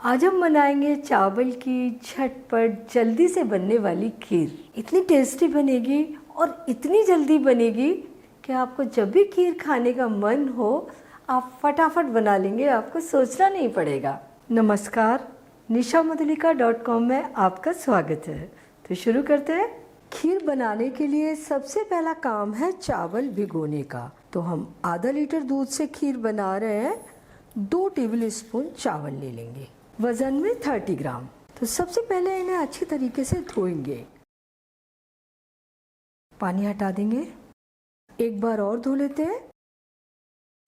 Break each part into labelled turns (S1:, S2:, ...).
S1: आज हम बनाएंगे चावल की झटपट जल्दी से बनने वाली खीर। इतनी टेस्टी बनेगी और इतनी जल्दी बनेगी कि आपको जब भी खीर खाने का मन हो आप फटाफट बना लेंगे, आपको सोचना नहीं पड़ेगा। नमस्कार, nishamudulika.com में आपका स्वागत है। तो शुरू करते हैं। खीर बनाने के लिए सबसे पहला काम है चावल भिगोने का। तो हम आधा लीटर दूध से खीर बना रहे हैं। 2 टेबल स्पून चावल ले लेंगे, वजन में 30 ग्राम। तो सबसे पहले इन्हें अच्छी तरीके से धोएंगे, पानी हटा देंगे, एक बार और धो लेते हैं।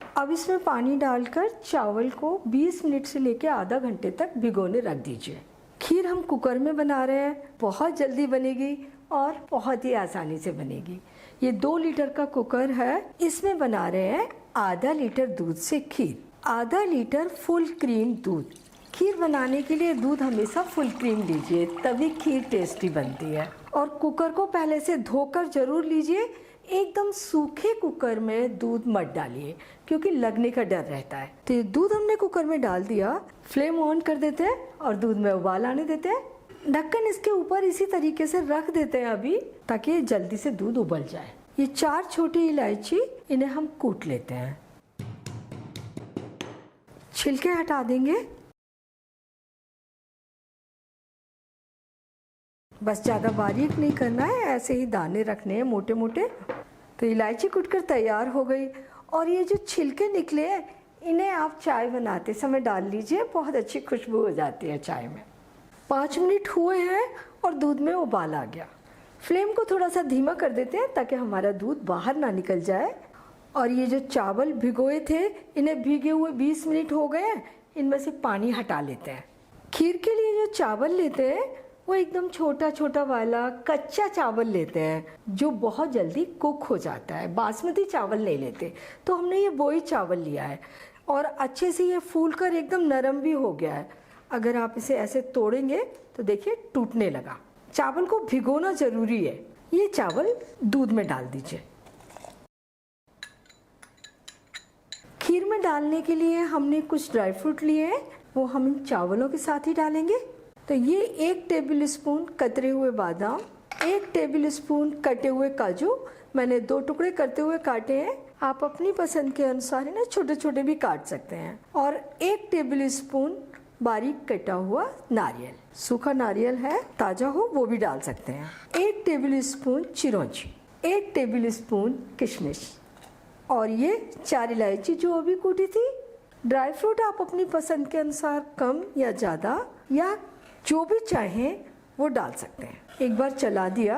S1: अब इसमें पानी डालकर चावल को 20 मिनट से लेकर आधा घंटे तक भिगोने रख दीजिए। खीर हम कुकर में बना रहे हैं, बहुत जल्दी बनेगी और बहुत ही आसानी से बनेगी। ये 2 लीटर का कुकर है, इसमें बना रहे हैं आधा लीटर दूध से खीर। आधा लीटर फुल क्रीम दूध। खीर बनाने के लिए दूध हमेशा फुल क्रीम लीजिए, तभी खीर टेस्टी बनती है। और कुकर को पहले से धोकर जरूर लीजिए। एकदम सूखे कुकर में दूध मत डालिए क्योंकि लगने का डर रहता है। तो ये दूध हमने कुकर में डाल दिया, फ्लेम ऑन कर देते हैं और दूध में उबाल आने देते हैं। ढक्कन इसके ऊपर इसी तरीके से रख देते हैं अभी, ताकि जल्दी से दूध उबल जाए। ये 4 छोटी इलायची, इन्हें हम कूट लेते हैं, छिलके हटा देंगे। बस ज़्यादा बारीक नहीं करना है, ऐसे ही दाने रखने हैं मोटे मोटे। तो इलायची कूटकर तैयार हो गई। और ये जो छिलके निकले हैं, इन्हें आप चाय बनाते समय डाल लीजिए, बहुत अच्छी खुशबू हो जाती है चाय में। 5 मिनट हुए हैं और दूध में उबाल आ गया। फ्लेम को थोड़ा सा धीमा कर देते हैं ताकि हमारा दूध बाहर ना निकल जाए। और ये जो चावल भिगोए थे, इन्हें भीगे हुए 20 मिनट हो गए हैं, इनमें से पानी हटा लेते हैं। खीर के लिए जो चावल लेते हैं वो एकदम छोटा छोटा वाला कच्चा चावल लेते हैं, जो बहुत जल्दी कुक हो जाता है। बासमती चावल नहीं लेते। तो हमने ये बोई चावल लिया है और अच्छे से ये फूल कर एकदम नरम भी हो गया है। अगर आप इसे ऐसे तोड़ेंगे तो देखिए टूटने लगा। चावल को भिगोना जरूरी है। ये चावल दूध में डाल दीजिए। खीर में डालने के लिए हमने कुछ ड्राई फ्रूट लिए हैं, वो हम इन चावलों के साथ ही डालेंगे। तो ये 1 टेबल स्पून कतरे हुए बादाम, 1 टेबल स्पून कटे हुए काजू, मैंने 2 टुकड़े करते हुए काटे हैं। आप अपनी पसंद के अनुसार इन्हें छोटे छोटे भी काट सकते हैं। और 1 टेबल स्पून बारीक कटा हुआ नारियल, सूखा नारियल है, ताजा हो वो भी डाल सकते हैं। 1 टेबल स्पून चिरौंजी, 1 टेबल स्पून किशमिश और ये 4 इलायची जो अभी कूटी थी। ड्राई फ्रूट आप अपनी पसंद के अनुसार कम या ज़्यादा या जो भी चाहें वो डाल सकते हैं। एक बार चला दिया।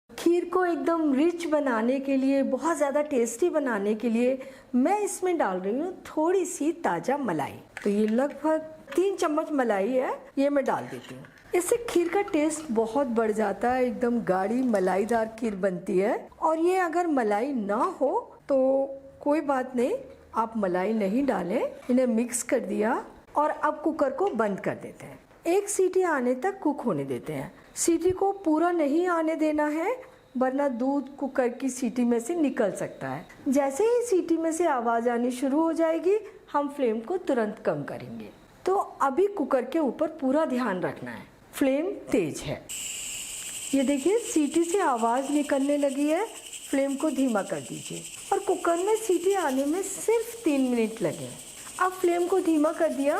S1: खीर को एकदम रिच बनाने के लिए, बहुत ज़्यादा टेस्टी बनाने के लिए मैं इसमें डाल रही हूँ थोड़ी सी ताज़ा मलाई। तो ये लगभग 3 चम्मच मलाई है, ये मैं डाल देती हूँ। इससे खीर का टेस्ट बहुत बढ़ जाता है, एकदम गाढ़ी मलाईदार खीर बनती है। और ये अगर मलाई ना हो तो कोई बात नहीं, आप मलाई नहीं डालें। इन्हें मिक्स कर दिया और अब कुकर को बंद कर देते हैं। 1 सीटी आने तक कुक होने देते हैं। सीटी को पूरा नहीं आने देना है, वरना दूध कुकर की सीटी में से निकल सकता है। जैसे ही सीटी में से आवाज़ आनी शुरू हो जाएगी, हम फ्लेम को तुरंत कम करेंगे। तो अभी कुकर के ऊपर पूरा ध्यान रखना है, फ्लेम तेज है। ये देखिए सीटी से आवाज़ निकलने लगी है, फ्लेम को धीमा कर दीजिए। और कुकर में सीटी आने में सिर्फ 3 मिनट लगे। अब फ्लेम को धीमा कर दिया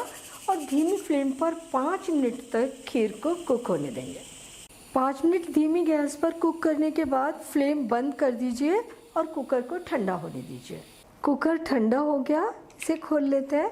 S1: और धीमी फ्लेम पर 5 मिनट तक खीर को कुक होने देंगे। 5 मिनट धीमी गैस पर कुक करने के बाद फ्लेम बंद कर दीजिए और कुकर को ठंडा होने दीजिए। कुकर ठंडा हो गया, इसे खोल लेते हैं।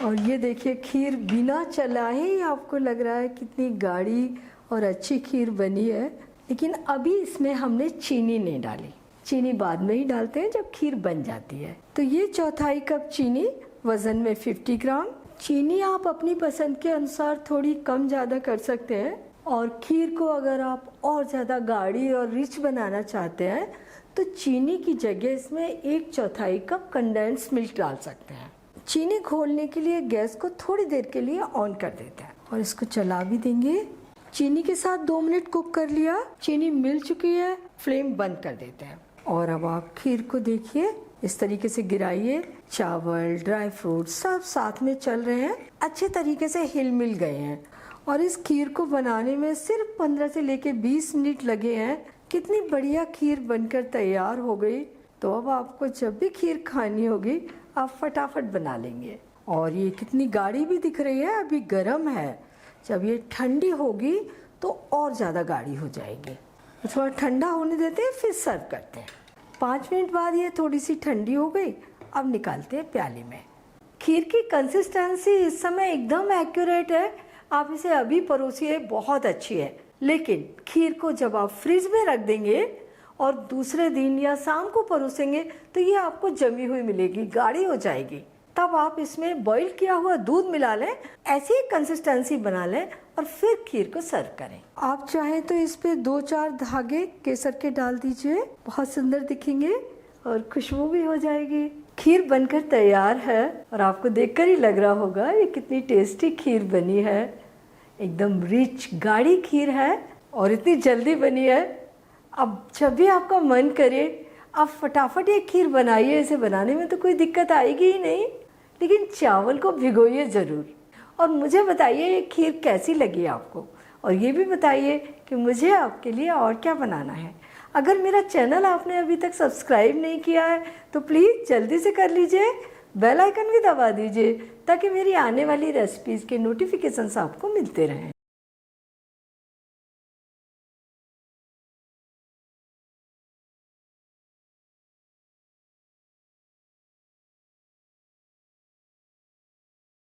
S1: और ये देखिए खीर बिना चलाए ही आपको लग रहा है कितनी गाढ़ी और अच्छी खीर बनी है। लेकिन अभी इसमें हमने चीनी नहीं डाली, चीनी बाद में ही डालते हैं जब खीर बन जाती है। तो ये 1/4 कप चीनी, वज़न में 50 ग्राम। चीनी आप अपनी पसंद के अनुसार थोड़ी कम ज़्यादा कर सकते हैं। और खीर को अगर आप और ज़्यादा गाढ़ी और रिच बनाना चाहते हैं तो चीनी की जगह इसमें 1/4 कप कंडेंस मिल्क डाल सकते हैं। चीनी घोलने के लिए गैस को थोड़ी देर के लिए ऑन कर देते हैं और इसको चला भी देंगे। चीनी के साथ 2 मिनट कुक कर लिया, चीनी मिल चुकी है, फ्लेम बंद कर देते हैं। और अब आप खीर को देखिए, इस तरीके से गिराइए, चावल, ड्राई फ्रूट सब साथ में चल रहे हैं, अच्छे तरीके से हिल मिल गए हैं। और इस खीर को बनाने में सिर्फ 15 से लेके 20 मिनट लगे हैं। कितनी बढ़िया खीर बनकर तैयार हो गई। तो अब आपको जब भी खीर खानी होगी आप फटाफट बना लेंगे। और ये कितनी गाढ़ी भी दिख रही है, अभी गर्म है। जब ये ठंडी होगी तो और ज़्यादा गाढ़ी हो जाएगी। थोड़ा ठंडा होने देते हैं, फिर सर्व करते हैं। 5 मिनट बाद ये थोड़ी सी ठंडी हो गई। अब निकालते हैं प्याले में। खीर की कंसिस्टेंसी इस समय एकदम एक्यूरेट है। आप इसे अभी परोसिए, बहुत अच्छी है। लेकिन खीर को जब आप फ्रिज में रख देंगे और दूसरे दिन या शाम को परोसेंगे तो ये आपको जमी हुई मिलेगी, गाढ़ी हो जाएगी। तब आप इसमें बॉईल किया हुआ दूध मिला लें, ऐसी ही कंसिस्टेंसी बना लें और फिर खीर को सर्व करें। आप चाहें तो इस पे 2-4 धागे केसर के डाल दीजिए, बहुत सुंदर दिखेंगे और खुशबू भी हो जाएगी। खीर बनकर तैयार है और आपको देखकर ही लग रहा होगा ये कितनी टेस्टी खीर बनी है। एकदम रिच गाढ़ी खीर है और इतनी जल्दी बनी है। अब जब भी आपका मन करे आप फटाफट ये खीर बनाइए। इसे बनाने में तो कोई दिक्कत आएगी ही नहीं, लेकिन चावल को भिगोइए ज़रूर। और मुझे बताइए ये खीर कैसी लगी आपको, और ये भी बताइए कि मुझे आपके लिए और क्या बनाना है। अगर मेरा चैनल आपने अभी तक सब्सक्राइब नहीं किया है तो प्लीज़ जल्दी से कर लीजिए, बेल आइकन भी दबा दीजिए ताकि मेरी आने वाली रेसिपीज़ के नोटिफिकेशंस आपको मिलते रहें।